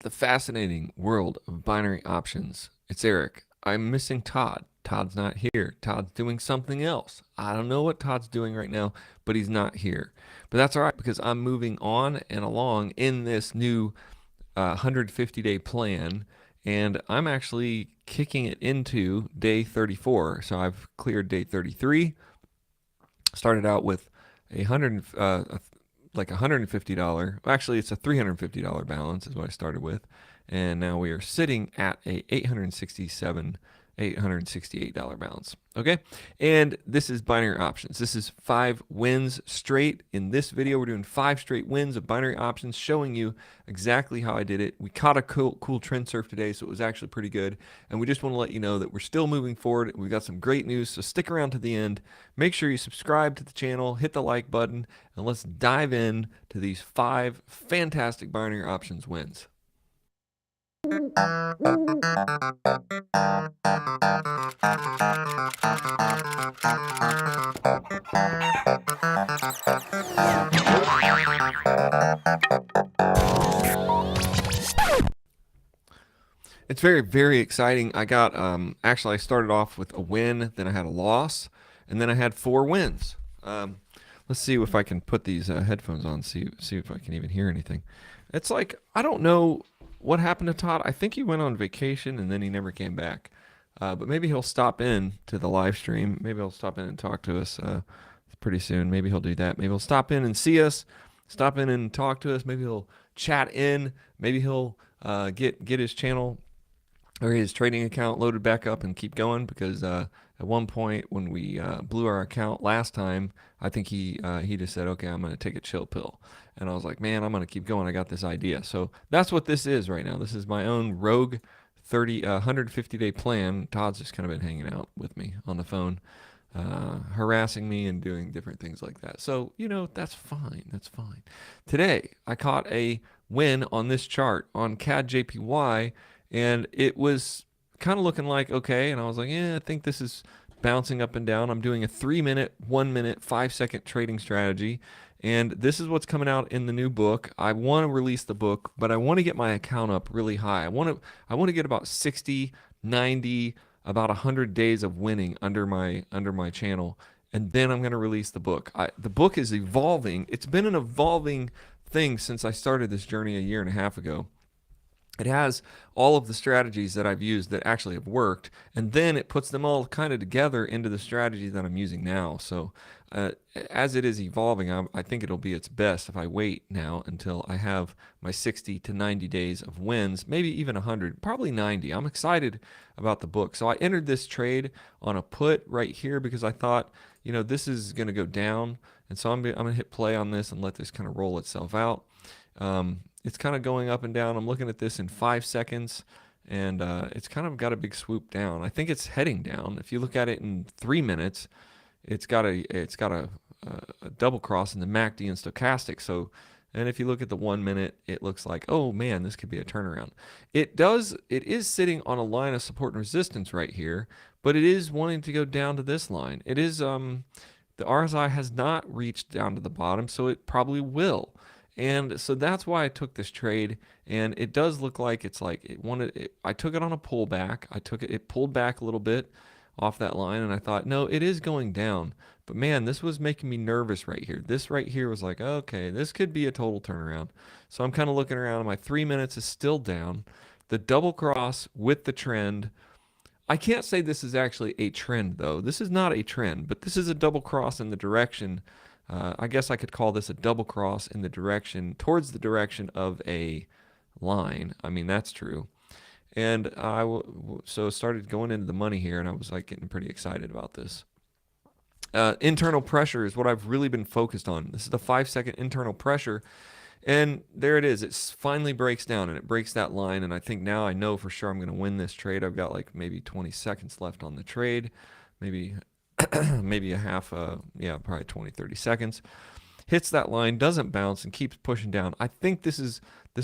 The fascinating world of binary options. It's Eric. I'm missing Todd. Todd's not here. Todd's doing something else. I don't know what Todd's doing right now, but he's not here. But that's all right because I'm moving on and along in this new 150-day plan, and I'm actually kicking it into day 34. So I've cleared day 33. Started out with a like $150. Actually, it's a $350 balance is what I started with, and now we are sitting at a $868 balance. Okay, and this is binary options. This is 5 wins straight. In this video, we're doing 5 straight wins of binary options, showing you exactly how I did it. We caught a cool trend surf today, so it was actually pretty good. And we just want to let you know that we're still moving forward. We've got some great news, so stick around to the end. Make sure you subscribe to the channel, hit the like button, and let's dive in to these 5 fantastic binary options wins. It's very exciting. I got actually I started off with a win, then I had a loss, and then I had 4 wins. Let's see if I can put these headphones on, see if I can even hear anything. It's like I don't know what happened to Todd. I think he went on vacation and then he never came back. But maybe he'll stop in to the live stream. Maybe he'll stop in and talk to us pretty soon. Maybe he'll do that. Maybe he'll stop in and see us, stop in and talk to us. Maybe he'll chat in. Maybe he'll get his channel or his trading account loaded back up and keep going, because at one point when we blew our account last time, I think he just said, okay, I'm going to take a chill pill. And I was like, man, I'm going to keep going. I got this idea. So that's what this is right now. This is my own rogue 150-day plan. Todd's just kind of been hanging out with me on the phone, harassing me and doing different things like that. So, that's fine. That's fine. Today, I caught a win on this chart on CAD JPY, and it was kind of looking like okay, and I was like, yeah, I think this is bouncing up and down. I'm doing a 3-minute, 1-minute, 5-second trading strategy, and this is what's coming out in the new book. I want to release the book, but I want to get my account up really high. I want to get about 60, 90, about 100 days of winning under my channel, and then I'm going to release the book. The book is evolving. It's been an evolving thing since I started this journey a year and a half ago. It has all of the strategies that I've used that actually have worked, and then it puts them all kind of together into the strategy that I'm using now. So as it is evolving, I think it'll be its best if I wait now until I have my 60 to 90 days of wins, maybe even 100, probably 90. I'm excited about the book. So I entered this trade on a put right here because I thought, this is going to go down. And so I'm going to hit play on this and let this kind of roll itself out. It's kind of going up and down. I'm looking at this in 5 seconds, and it's kind of got a big swoop down. I think it's heading down. If you look at it in 3 minutes, it's got a double cross in the MACD and stochastic. So, and if you look at the 1 minute, it looks like, oh man, this could be a turnaround. It is sitting on a line of support and resistance right here, but it is wanting to go down to this line. It is the RSI has not reached down to the bottom, so it probably will. And so that's why I took this trade, and it does look like it's like I took it on a pullback. It pulled back a little bit off that line, and I thought, no, it is going down. But man, this was making me nervous right here. This right here was like, okay, this could be a total turnaround. So I'm kind of looking around, and my 3 minutes is still down. The double cross with the trend. I can't say this is actually a trend though. This is not a trend, but this is a double cross in the direction. I guess I could call this a double cross in the direction, towards the direction of a line. I mean, that's true. And so started going into the money here, and I was like getting pretty excited about this. Internal pressure is what I've really been focused on. This is the 5-second internal pressure. And there it is. It finally breaks down, and it breaks that line. And I think now I know for sure I'm going to win this trade. I've got like maybe 20 seconds left on the trade, maybe maybe a half, probably 20, 30 seconds. Hits that line, doesn't bounce, and keeps pushing down. I think this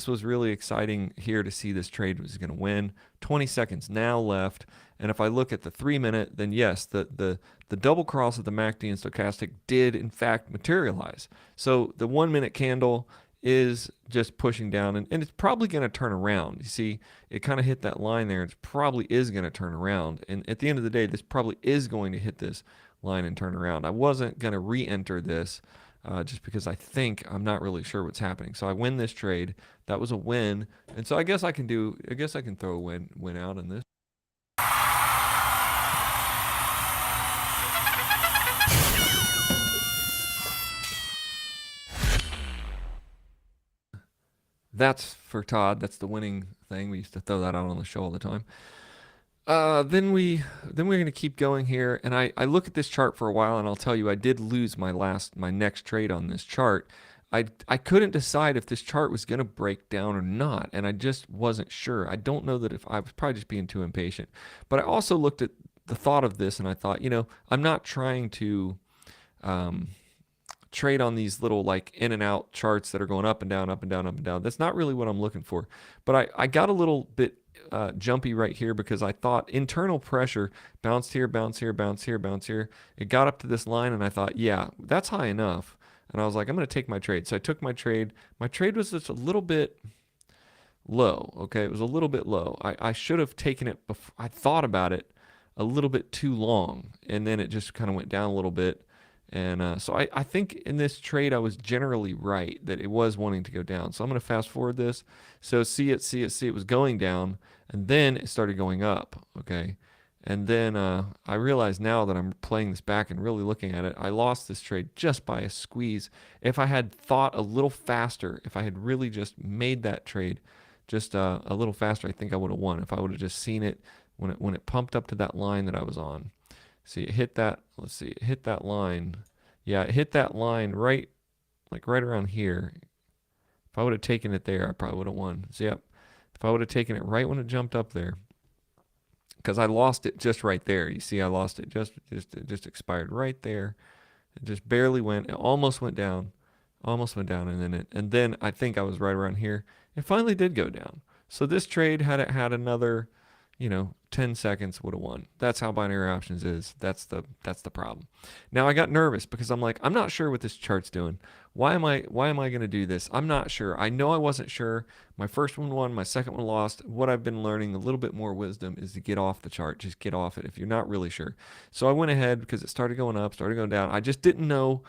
was really exciting here to see this trade was going to win. 20 seconds now left. And if I look at the 3 minute, then yes, the double cross of the MACD and stochastic did in fact materialize. So the 1 minute candle is just pushing down, and it's probably going to turn around. You see, it kind of hit that line there. It probably is going to turn around. And at the end of the day, this probably is going to hit this line and turn around. I wasn't going to re-enter this just because I'm not really sure what's happening. So I win this trade. That was a win. And so I guess I can throw a win out in this. That's for Todd. That's the winning thing. We used to throw that out on the show all the time. Then we're gonna keep going here, and I look at this chart for a while, and I'll tell you, I did lose my next trade on this chart. I couldn't decide if this chart was gonna break down or not, and I just wasn't sure. I don't know that if I was probably just being too impatient, but I also looked at the thought of this, and I thought, I'm not trying to trade on these little like in and out charts that are going up and down, up and down, up and down. That's not really what I'm looking for. But I got a little bit jumpy right here because I thought internal pressure bounced here, bounce here, bounce here, bounce here. It got up to this line and I thought, yeah, that's high enough. And I was like, I'm going to take my trade. So I took my trade. My trade was just a little bit low. Okay. It was a little bit low. I should have taken it before. I thought about it a little bit too long. And then it just kind of went down a little bit. And so I think in this trade, I was generally right that it was wanting to go down. So I'm going to fast forward this. So see it was going down, and then it started going up, okay? And then I realize now that I'm playing this back and really looking at it, I lost this trade just by a squeeze. If I had thought a little faster, if I had really just made that trade just a little faster, I think I would have won. If I would have just seen it when it pumped up to that line that I was on. See, it hit that, let's see, it hit that line. Yeah, it hit that line right around here. If I would have taken it there, I probably would have won. So, yep. If I would have taken it right when it jumped up there, because I lost it just right there. You see, I lost it it just expired right there. It just barely went. It almost went down, and then I think I was right around here. It finally did go down. So this trade, had it had another 10 seconds, would have won. That's how binary options is. That's the problem. Now I got nervous because I'm like, I'm not sure what this chart's doing. Why am I going to do this? I'm not sure. I know I wasn't sure. My first one won, my second one lost. What I've been learning, a little bit more wisdom, is to get off the chart. Just get off it if you're not really sure. So I went ahead because it started going up, started going down. I just didn't know,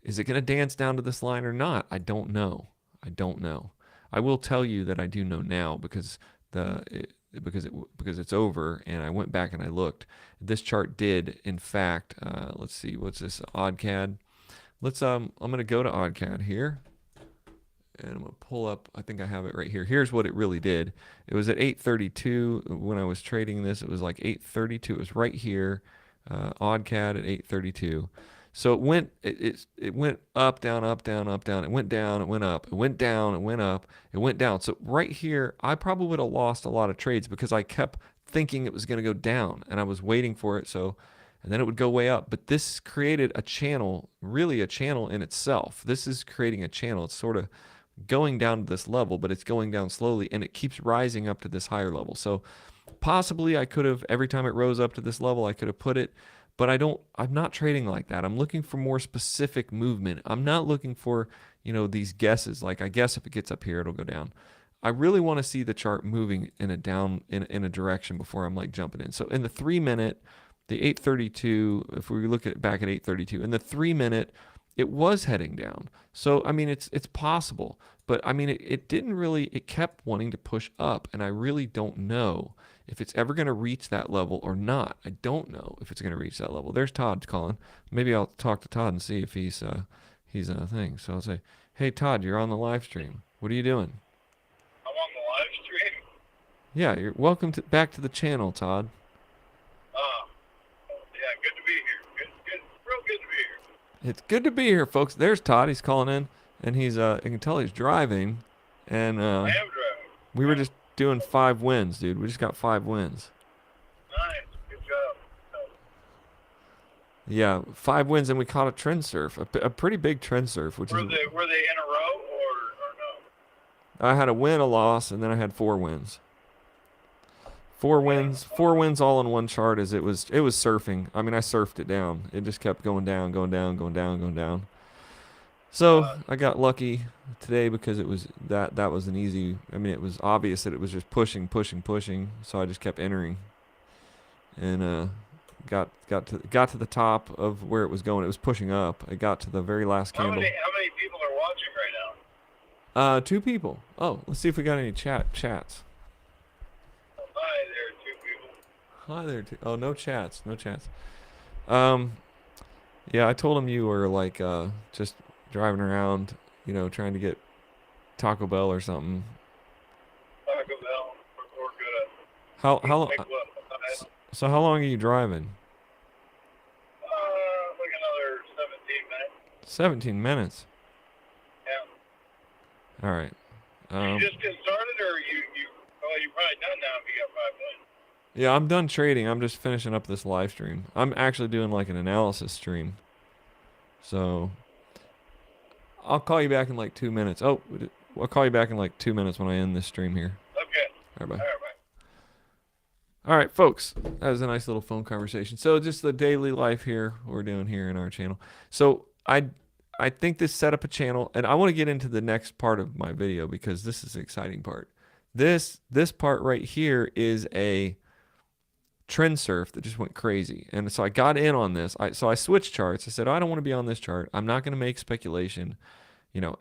is it going to dance down to this line or not? I don't know. I will tell you that I do know now because because it's over, and I went back and I looked. This chart did, in fact, let's see, what's this, OddCAD? I'm gonna go to OddCAD here, and I'm gonna pull up. I think I have it right here. Here's what it really did. It was at 8:32 when I was trading this. It was like 8:32. It was right here, OddCAD at 8:32. So it went up, down, up, down, up, down. It went down, it went up, it went down, it went up, it went down. So right here, I probably would have lost a lot of trades because I kept thinking it was going to go down, and I was waiting for it. And then it would go way up. But this created a channel, really a channel in itself. This is creating a channel. It's sort of going down to this level, but it's going down slowly, and it keeps rising up to this higher level. So possibly I could have, every time it rose up to this level, I could have put it. But I'm not trading like that. I'm looking for more specific movement. I'm not looking for, these guesses. Like, I guess if it gets up here, it'll go down. I really want to see the chart moving in a direction before I'm like jumping in. So in the 3-minute, the 8:32, if we look at back at 8:32, in the 3-minute, it was heading down. So, I mean, it's possible. But, I mean, it didn't really, it kept wanting to push up. And I really don't know if it's ever going to reach that level or not. I don't know if it's going to reach that level. There's Todd calling. Maybe I'll talk to Todd and see if he's a thing. So I'll say, hey, Todd, you're on the live stream. What are you doing? I'm on the live stream? Yeah, you're welcome back to the channel, Todd. Yeah, good to be here. Good, real good to be here. It's good to be here, folks. There's Todd. He's calling in, and I can tell he's driving. And I am driving. We were just doing 5 wins, dude. We just got 5 wins. Nice. Good job. Yeah, 5 wins, and we caught a trend surf, a pretty big trend surf. Were they in a row or no? I had a win, a loss, and then I had 4 wins. 4 wins all in one chart. As it was surfing. I mean, I surfed it down. It just kept going down, going down, going down, going down. So I got lucky today because it was that was an easy. I mean, it was obvious that it was just pushing, pushing, pushing. So I just kept entering, and got to the top of where it was going. It was pushing up. It got to the very last How candle. many people are watching right now? Two people. Oh, let's see if we got any chats. Hi, there are 2 people. Hi there. Oh, no chats. No chats. Um, yeah, I told him you were like just driving around, trying to get Taco Bell or something. Taco Bell. We're good at How long? make what? So how long are you driving? Like another 17 minutes. 17 minutes. Yeah. All right. You just get started, or well, you're probably done now if you got 5 minutes. Yeah, I'm done trading. I'm just finishing up this live stream. I'm actually doing like an analysis stream. So I'll call you back in like 2 minutes. Oh, I'll call you back in like 2 minutes when I end this stream here. Okay. All right, bye. All right, bye. All right, folks. That was a nice little phone conversation. So just the daily life here we're doing here in our channel. So I think this set up a channel, and I want to get into the next part of my video because this is the exciting part. This part right here is a trend surf that just went crazy. And so I got in on this. So I switched charts. I said, oh, I don't want to be on this chart. I'm not going to make speculation.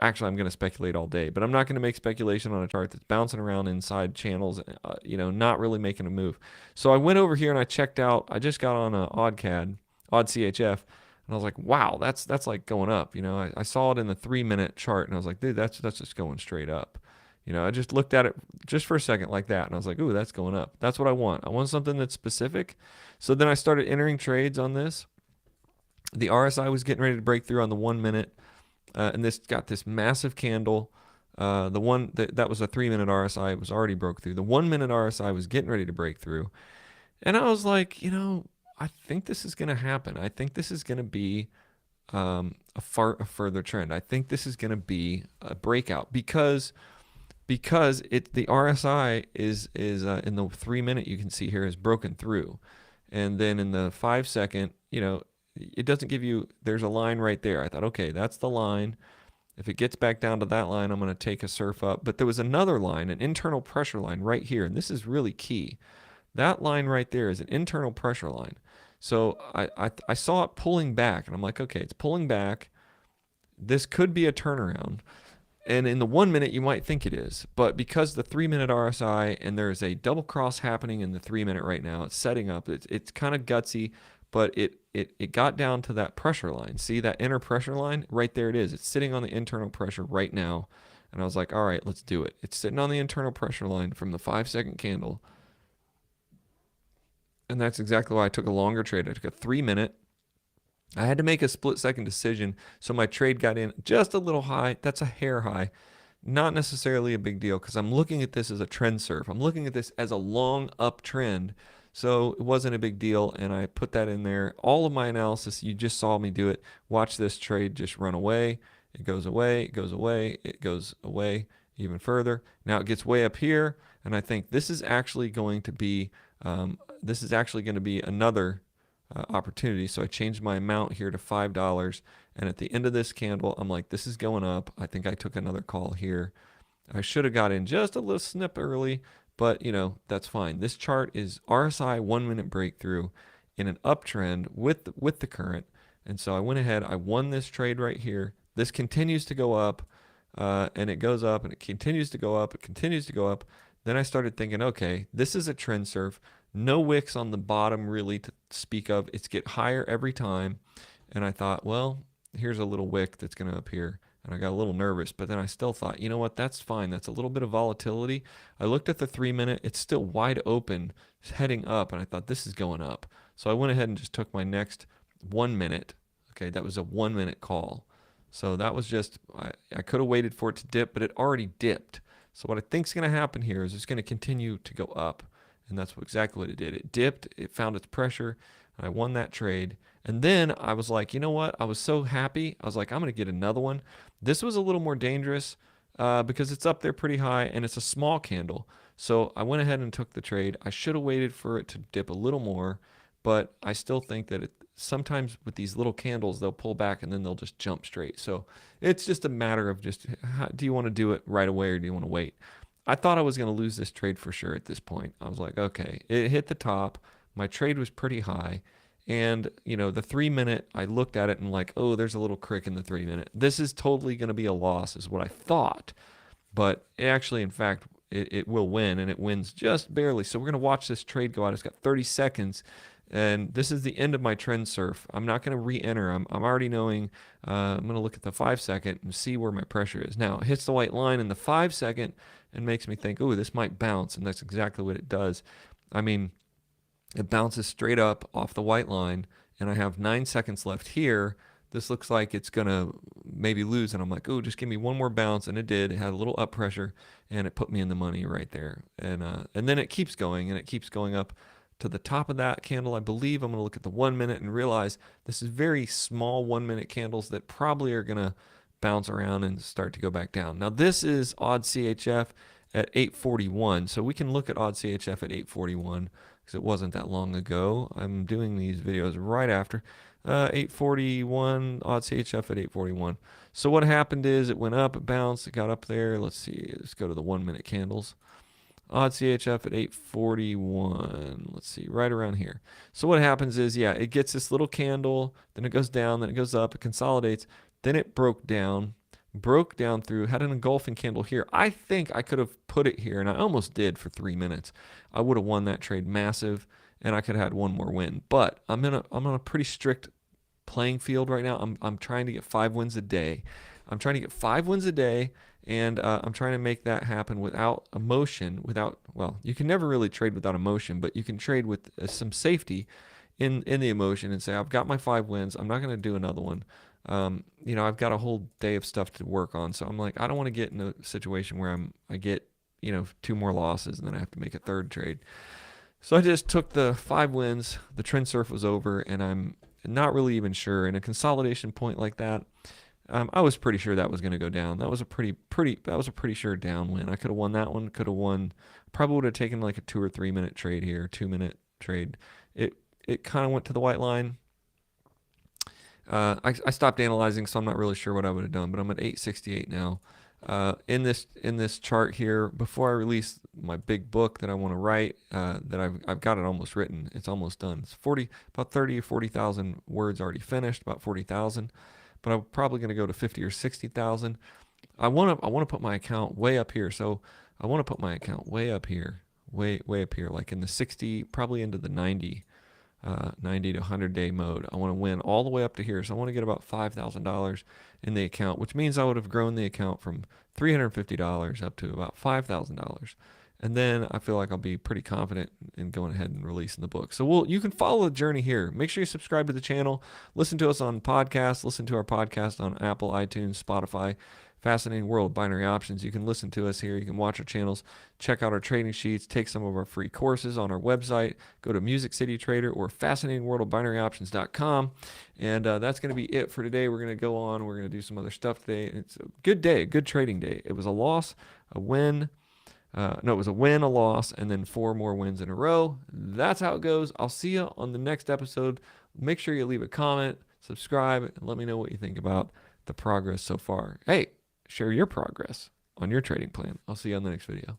Actually, I'm going to speculate all day, but I'm not going to make speculation on a chart that's bouncing around inside channels, not really making a move. So I went over here and I checked out. I just got on a odd CHF, and I was like, wow, that's like going up. I saw it in the 3-minute chart, and I was like, dude, that's just going straight up. I just looked at it just for a second like that, and I was like, ooh, that's going up. That's what I want. I want something that's specific. So then I started entering trades on this. The RSI was getting ready to break through on the 1 minute. And this got this massive candle. The one that was a 3-minute RSI, it was already broke through. The 1-minute RSI was getting ready to break through. And I was like, I think this is going to happen. I think this is going to be a further trend. I think this is going to be a breakout because the RSI is in the 3-minute, you can see here, is broken through. And then in the 5-second, it doesn't give you, there's a line right there. I thought, okay, that's the line. If it gets back down to that line, I'm going to take a surf up. But there was another line, an internal pressure line right here. And this is really key. That line right there is an internal pressure line. So I saw it pulling back, and I'm like, okay, it's pulling back. This could be a turnaround. And in the 1 minute, you might think it is. But because the 3-minute RSI, and there's a double cross happening in the 3-minute right now, it's setting up. It's kind of gutsy, but it got down to that pressure line. See that inner pressure line? Right there it is. It's sitting on the internal pressure right now. And I was like, all right, let's do it. It's sitting on the internal pressure line from the 5-second candle. And that's exactly why I took a longer trade. I took a 3-minute. I had to make a split-second decision, so my trade got in just a little high. That's a hair high. Not necessarily a big deal because I'm looking at this as a trend surf. I'm looking at this as a long uptrend. So it wasn't a big deal, and I put that in there. All of my analysis, you just saw me do it. Watch this trade just run away. It goes away, it goes away, it goes away even further. Now it gets way up here, and I think this is actually going to be another opportunity. So I changed my amount here to $5, and at the end of this candle, I'm like, this is going up. I think I took another call here. I should have got in just a little snip early, but that's fine. This chart is RSI 1-minute breakthrough in an uptrend with the current. And so I went ahead, I won this trade right here. This continues to go up, and it goes up, and it continues to go up, it continues to go up. Then I started thinking, okay, this is a trend surf. No wicks on the bottom really to speak of. It's get higher every time. And I thought, well, here's a little wick that's going to appear. And I got a little nervous, but then I still thought, you know what, that's fine. That's a little bit of volatility. I looked at the 3-minute. It's still wide open, heading up, and I thought this is going up. So I went ahead and just took my next 1-minute. Okay, that was a 1-minute call. So that was just, I could have waited for it to dip, but it already dipped. So what I think is going to happen here is it's going to continue to go up. And that's exactly what it did. It dipped, it found its pressure, and I won that trade. And then I was like, you know what? I was so happy. I was like, I'm going to get another one. This was a little more dangerous because it's up there pretty high, and it's a small candle. So I went ahead and took the trade. I should have waited for it to dip a little more, but I still think that sometimes with these little candles, they'll pull back and then they'll just jump straight. So it's just a matter of just do you want to do it right away or do you want to wait? I thought I was going to lose this trade for sure at this point. I was like, okay, it hit the top. My trade was pretty high. And, the 3 minute, I looked at it and like, oh, there's a little crick in the 3 minute. This is totally going to be a loss, is what I thought. But it actually, in fact, it will win, and it wins just barely. So we're going to watch this trade go out. It's got 30 seconds, and this is the end of my trend surf. I'm not going to re-enter. I'm already knowing. I'm going to look at the 5 second and see where my pressure is. Now, it hits the white line in the 5 second and makes me think, oh, this might bounce, and that's exactly what it does. I mean, it bounces straight up off the white line, and I have 9 seconds left here. This looks like it's going to maybe lose. And I'm like, oh, just give me one more bounce. And it did. It had a little up pressure, and it put me in the money right there. And then it keeps going, and it keeps going up to the top of that candle. I believe I'm going to look at the 1 minute and realize this is very small 1 minute candles that probably are going to bounce around and start to go back down. Now, this is odd CHF at 841. So we can look at odd CHF at 841 because it wasn't that long ago. I'm doing these videos right after. 841, odd CHF at 841. So what happened is it went up, it bounced, it got up there. Let's see, let's go to the 1 minute candles. Odd CHF at 841. Let's see, right around here. So what happens is, yeah, it gets this little candle, then it goes down, then it goes up, it consolidates, then it broke down through, had an engulfing candle here. I think I could have put it here, and I almost did for 3 minutes. I would have won that trade massive, and I could have had one more win. But I'm on a pretty strict playing field right now. I'm trying to get 5 wins a day. I'm trying to get 5 wins a day, and I'm trying to make that happen without emotion. Well, you can never really trade without emotion, but you can trade with some safety in the emotion and say, I've got my 5 wins. I'm not going to do another one. I've got a whole day of stuff to work on. So I'm like, I don't want to get in a situation where I get, 2 more losses and then I have to make a third trade. So I just took the 5 wins. The trend surf was over, and I'm not really even sure. In a consolidation point like that, I was pretty sure that was going to go down. That was a pretty sure down win. I could have won that one. Could have won. Probably would have taken like a 2 or 3 minute trade here, 2 minute trade. It kind of went to the white line. I stopped analyzing, so I'm not really sure what I would have done. But I'm at 868 now. In this chart here, before I release my big book that I want to write, that I've got it almost written. It's almost done. It's about 30 or 40,000 words already finished, about 40,000. But I'm probably going to go to 50 or 60,000. I want to put my account way up here. So I want to put my account way up here, way up here, like in the 60, probably into the 90 to 100 day mode. I want to win all the way up to here. So I want to get about $5,000 in the account, which means I would have grown the account from $350 up to about $5,000. And then I feel like I'll be pretty confident in going ahead and releasing the book. So you can follow the journey here. Make sure you subscribe to the channel. Listen to us on podcasts. Listen to our podcast on Apple, iTunes, Spotify. Fascinating World of Binary Options. You can listen to us here. You can watch our channels, check out our trading sheets, take some of our free courses on our website. Go to Music City Trader or fascinatingworldofbinaryoptions.com. And that's going to be it for today. We're going to go on. We're going to do some other stuff today. It's a good day, a good trading day. It was a loss, a win. It was a win, a loss, and then 4 more wins in a row. That's how it goes. I'll see you on the next episode. Make sure you leave a comment, subscribe, and let me know what you think about the progress so far. Hey, share your progress on your trading plan. I'll see you on the next video.